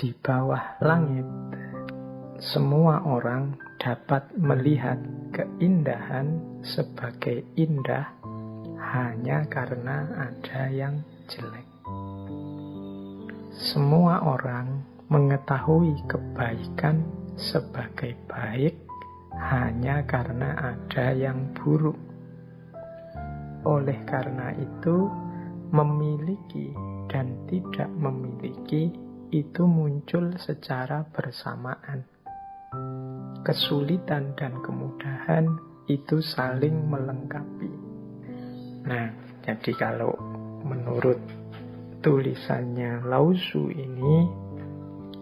Di bawah langit, semua orang dapat melihat keindahan sebagai indah hanya karena ada yang jelek. Semua orang mengetahui kebaikan sebagai baik hanya karena ada yang buruk. Oleh karena itu, memiliki dan tidak memiliki itu muncul secara bersamaan. Kesulitan dan kemudahan itu saling melengkapi. Nah, jadi kalau menurut tulisannya Lao Tzu ini,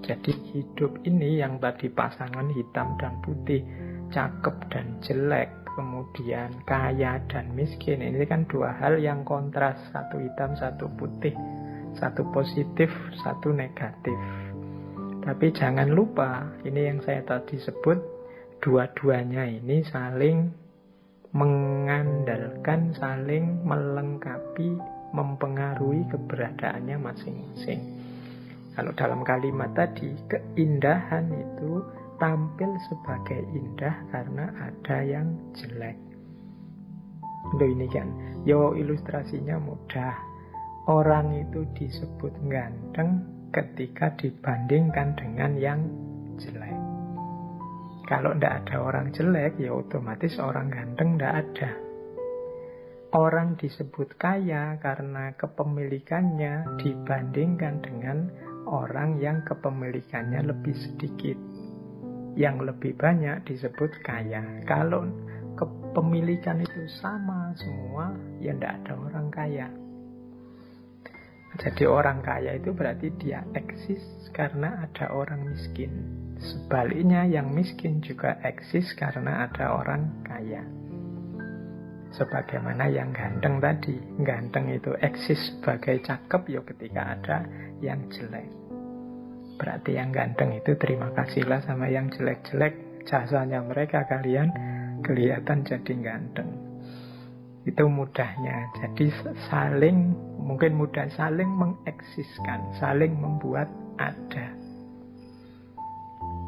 jadi hidup ini yang tadi pasangan hitam dan putih, cakep dan jelek, kemudian kaya dan miskin, ini kan dua hal yang kontras, satu hitam, satu putih, satu positif, satu negatif. Tapi jangan lupa, ini yang saya tadi sebut, dua-duanya ini saling mengandalkan, saling melengkapi, mempengaruhi keberadaannya masing-masing. Kalau dalam kalimat tadi, keindahan itu tampil sebagai indah karena ada yang jelek. Loh, ini kan, ilustrasinya mudah. Orang itu disebut ganteng ketika dibandingkan dengan yang jelek. Kalau tidak ada orang jelek, ya otomatis orang ganteng tidak ada. Orang disebut kaya karena kepemilikannya dibandingkan dengan orang yang kepemilikannya lebih sedikit. Yang lebih banyak disebut kaya. Kalau kepemilikan itu sama semua, ya tidak ada orang kaya. Jadi orang kaya itu berarti dia eksis karena ada orang miskin. Sebaliknya yang miskin juga eksis karena ada orang kaya. Sebagaimana yang ganteng tadi, ganteng itu eksis sebagai cakep ya ketika ada yang jelek. Berarti yang ganteng itu terima kasihlah sama yang jelek-jelek, jasanya mereka kalian kelihatan jadi ganteng. Itu mudahnya. Jadi mungkin mudah saling mengeksiskan, saling membuat ada.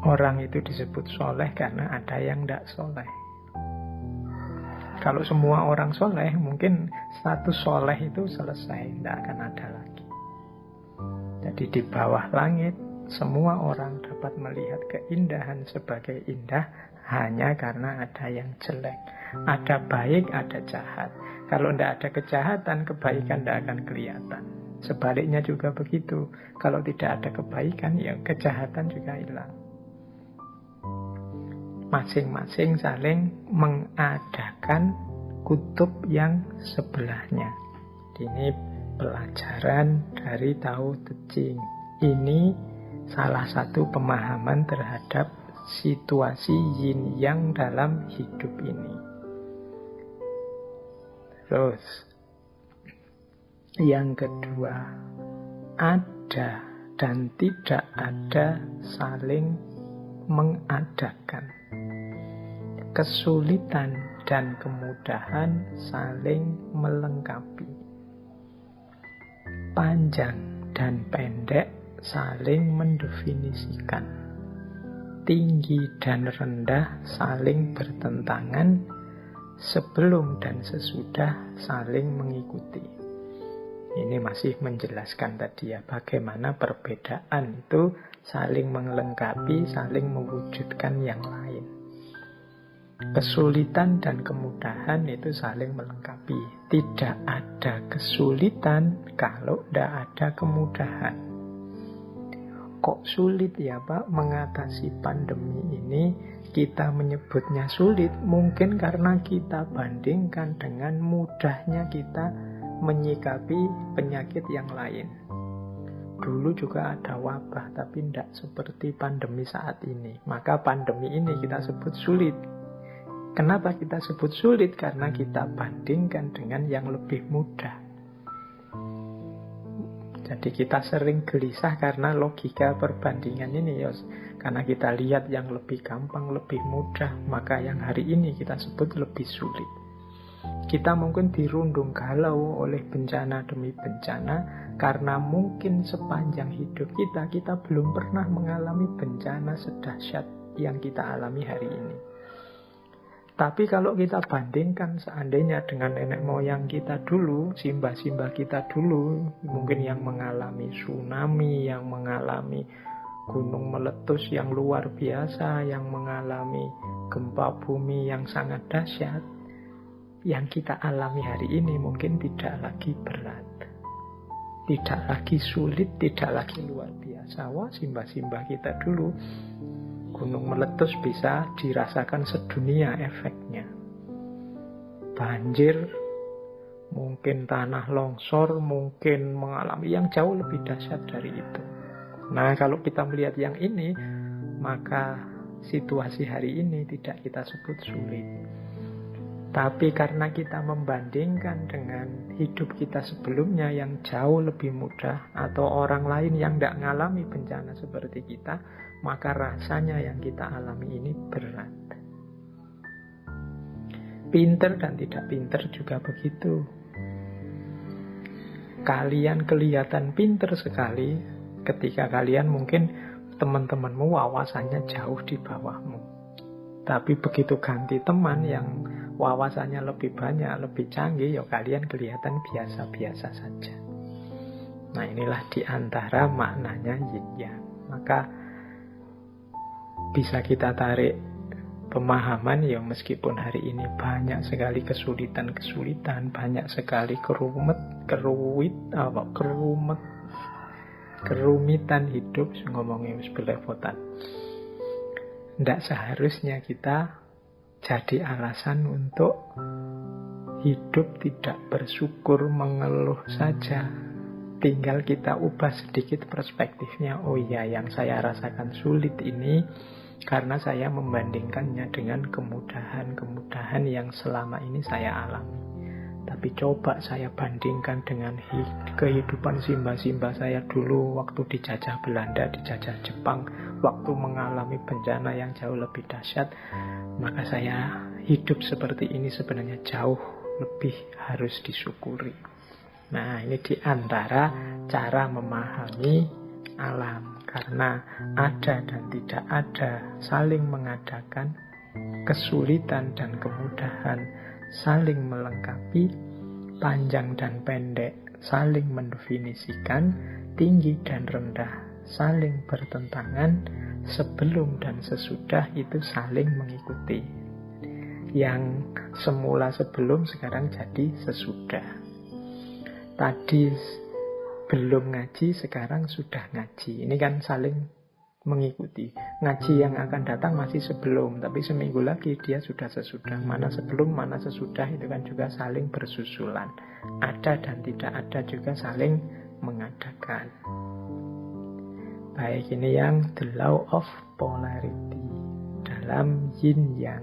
Orang itu disebut soleh karena ada yang tidak soleh. Kalau semua orang soleh, mungkin status soleh itu selesai, tidak akan ada lagi. Jadi di bawah langit, semua orang dapat melihat keindahan sebagai indah hanya karena ada yang jelek. Ada baik, ada jahat. Kalau tidak ada kejahatan, kebaikan tidak akan kelihatan. Sebaliknya juga begitu. Kalau tidak ada kebaikan, ya kejahatan juga hilang. Masing-masing saling mengadakan kutub yang sebelahnya. Ini pelajaran dari Tao Te Ching. Ini salah satu pemahaman terhadap situasi yin yang dalam hidup ini. Terus yang kedua, ada dan tidak ada saling mengadakan. Kesulitan dan kemudahan saling melengkapi. Panjang dan pendek saling mendefinisikan. Tinggi dan rendah saling bertentangan. Sebelum dan sesudah saling mengikuti. Ini masih menjelaskan tadi ya, bagaimana perbedaan itu saling melengkapi, saling mewujudkan yang lain. Kesulitan dan kemudahan itu saling melengkapi. Tidak ada kesulitan kalau tidak ada kemudahan. Kok sulit ya Pak mengatasi pandemi ini? Kita menyebutnya sulit mungkin karena kita bandingkan dengan mudahnya kita menyikapi penyakit yang lain. Dulu juga ada wabah, tapi tidak seperti pandemi saat ini. Maka pandemi ini kita sebut sulit. Kenapa kita sebut sulit? Karena kita bandingkan dengan yang lebih mudah. Jadi kita sering gelisah karena logika perbandingan ini, Yos. Karena kita lihat yang lebih gampang, lebih mudah, maka yang hari ini kita sebut lebih sulit. Kita mungkin dirundung galau oleh bencana demi bencana, Karena mungkin sepanjang hidup kita belum pernah mengalami bencana sedahsyat yang kita alami hari ini. Tapi kalau kita bandingkan seandainya dengan nenek moyang kita dulu, simbah-simbah kita dulu, mungkin yang mengalami tsunami, yang mengalami gunung meletus yang luar biasa, yang mengalami gempa bumi yang sangat dahsyat, yang kita alami hari ini mungkin tidak lagi berat, tidak lagi sulit, tidak lagi luar biasa. Wah, simbah-simbah kita dulu gunung meletus bisa dirasakan sedunia efeknya. Banjir, mungkin tanah longsor, mungkin mengalami yang jauh lebih dahsyat dari itu. Nah, kalau kita melihat yang ini, maka situasi hari ini tidak kita sebut sulit. Tapi karena kita membandingkan dengan hidup kita sebelumnya yang jauh lebih mudah, atau orang lain yang tidak mengalami bencana seperti kita, maka rasanya yang kita alami ini berat. Pinter dan tidak pinter juga begitu. Kalian kelihatan pinter sekali ketika kalian mungkin teman-temanmu wawasannya jauh di bawahmu. Tapi begitu ganti teman yang wawasannya lebih banyak, lebih canggih, ya kalian kelihatan biasa-biasa saja. Nah, inilah diantara maknanya yin yang. Maka bisa kita tarik pemahaman ya, meskipun hari ini banyak sekali kesulitan-kesulitan, banyak sekali kerumitan hidup, ngomongnya belepotan. Tidak seharusnya kita jadi alasan untuk hidup tidak bersyukur, mengeluh saja. Tinggal kita ubah sedikit perspektifnya. Oh iya, yang saya rasakan sulit ini karena saya membandingkannya dengan kemudahan-kemudahan yang selama ini saya alami. Tapi coba saya bandingkan dengan kehidupan simbah-simbah saya dulu waktu dijajah Belanda, dijajah Jepang, waktu mengalami bencana yang jauh lebih dahsyat. Maka saya hidup seperti ini sebenarnya jauh lebih harus disyukuri. Nah, ini diantara cara memahami alam. Karena ada dan tidak ada, saling mengadakan, kesulitan dan kemudahan saling melengkapi, panjang dan pendek saling mendefinisikan, tinggi dan rendah saling bertentangan, sebelum dan sesudah itu saling mengikuti. Yang semula sebelum sekarang jadi sesudah. Tadi belum ngaji, sekarang sudah ngaji. Ini kan saling mengikuti. Ngaji yang akan datang masih sebelum, tapi seminggu lagi dia sudah sesudah. Mana sebelum, mana sesudah, itu kan juga saling bersusulan. Ada dan tidak ada juga saling mengadakan. Baik, ini yang the law of polarity dalam yin yang.